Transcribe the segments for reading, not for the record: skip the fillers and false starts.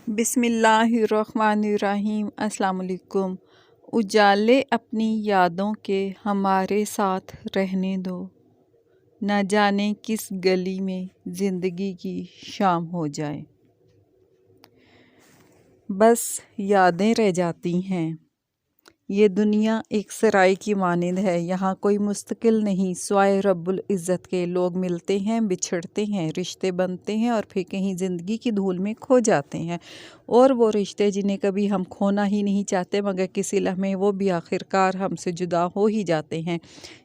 بسم اللہ الرحمن الرحیم۔ السلام علیکم۔ اجالے اپنی یادوں کے ہمارے ساتھ رہنے دو، نہ جانے کس گلی میں زندگی کی شام ہو جائے۔ بس یادیں رہ جاتی ہیں۔ یہ دنیا ایک سرائی کی مانند ہے، یہاں کوئی مستقل نہیں سوائے رب العزت کے۔ لوگ ملتے ہیں، بچھڑتے ہیں، رشتے بنتے ہیں اور پھر کہیں زندگی کی دھول میں کھو جاتے ہیں۔ اور وہ رشتے جنہیں کبھی ہم کھونا ہی نہیں چاہتے مگر کسی لمحے وہ بھی آخرکار ہم سے جدا ہو ہی جاتے ہیں۔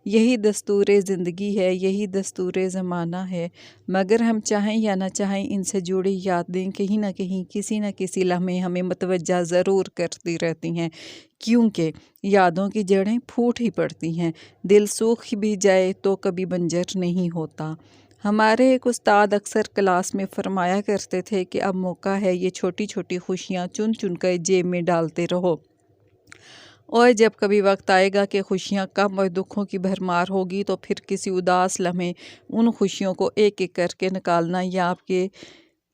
یہی دستور زندگی ہے، یہی دستور زمانہ ہے، مگر ہم چاہیں یا نہ چاہیں ان سے جڑی یادیں کہیں نہ کہیں کسی نہ کسی لمحے ہمیں متوجہ ضرور کرتی رہتی ہیں، کیونکہ یادوں کی جڑیں پھوٹ ہی پڑتی ہیں۔ دل سوکھ بھی جائے تو کبھی بنجر نہیں ہوتا۔ ہمارے ایک استاد اکثر کلاس میں فرمایا کرتے تھے کہ اب موقع ہے یہ چھوٹی چھوٹی خوشیاں چن چن کر جیب میں ڈالتے رہو، اور جب کبھی وقت آئے گا کہ خوشیاں کم اور دکھوں کی بھرمار ہوگی تو پھر کسی اداس لمحے ان خوشیوں کو ایک ایک کر کے نکالنا یا آپ کے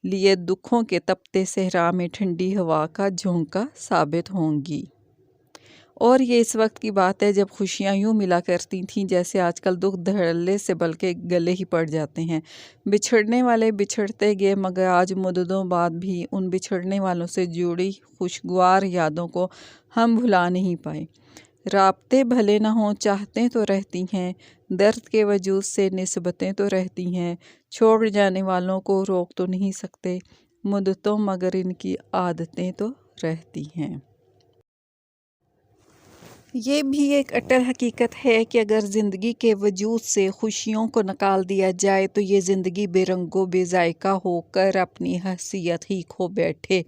لیے دکھوں کے تپتے صحرا میں ٹھنڈی ہوا کا جھونکا ثابت ہوں گی۔ اور یہ اس وقت کی بات ہے جب خوشیاں یوں ملا کرتی تھیں جیسے آج کل دکھ دھڑلے سے بلکہ گلے ہی پڑ جاتے ہیں۔ بچھڑنے والے بچھڑتے گئے مگر آج مدتوں بعد بھی ان بچھڑنے والوں سے جڑی خوشگوار یادوں کو ہم بھلا نہیں پائے۔ رابطے بھلے نہ ہوں چاہتیں تو رہتی ہیں، درد کے وجود سے نسبتیں تو رہتی ہیں، چھوڑ جانے والوں کو روک تو نہیں سکتے مدتوں مگر ان کی عادتیں تو رہتی ہیں۔ یہ بھی ایک اٹل حقیقت ہے کہ اگر زندگی کے وجود سے خوشیوں کو نکال دیا جائے تو یہ زندگی بے رنگ و بے ذائقہ ہو کر اپنی حیثیت ہی کھو بیٹھے۔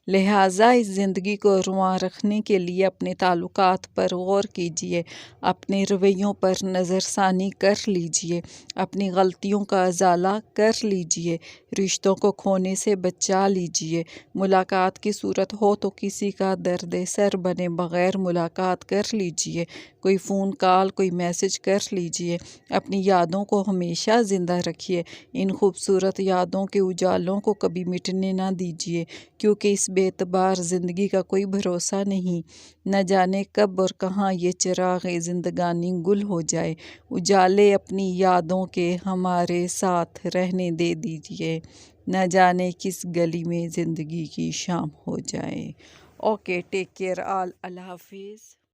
لہٰذا اس زندگی کو رواں رکھنے کے لیے اپنے تعلقات پر غور کیجیے، اپنے رویوں پر نظر ثانی کر لیجیے، اپنی غلطیوں کا ازالہ کر لیجیے، رشتوں کو کھونے سے بچا لیجیے۔ ملاقات کی صورت ہو تو کسی کا درد سر بنے بغیر ملاقات کر لیجیے، کوئی فون کال کوئی میسج کر لیجیے۔ اپنی یادوں کو ہمیشہ زندہ رکھیے، ان خوبصورت یادوں کے اجالوں کو کبھی مٹنے نہ دیجیے، کیونکہ اس بے اعتبار زندگی کا کوئی بھروسہ نہیں، نہ جانے کب اور کہاں یہ چراغ زندگانی گل ہو جائے۔ اجالے اپنی یادوں کے ہمارے ساتھ رہنے دے دیجیے، نہ جانے کس گلی میں زندگی کی شام ہو جائے۔ اوکے، ٹیک کیئر آل، اللہ حافظ۔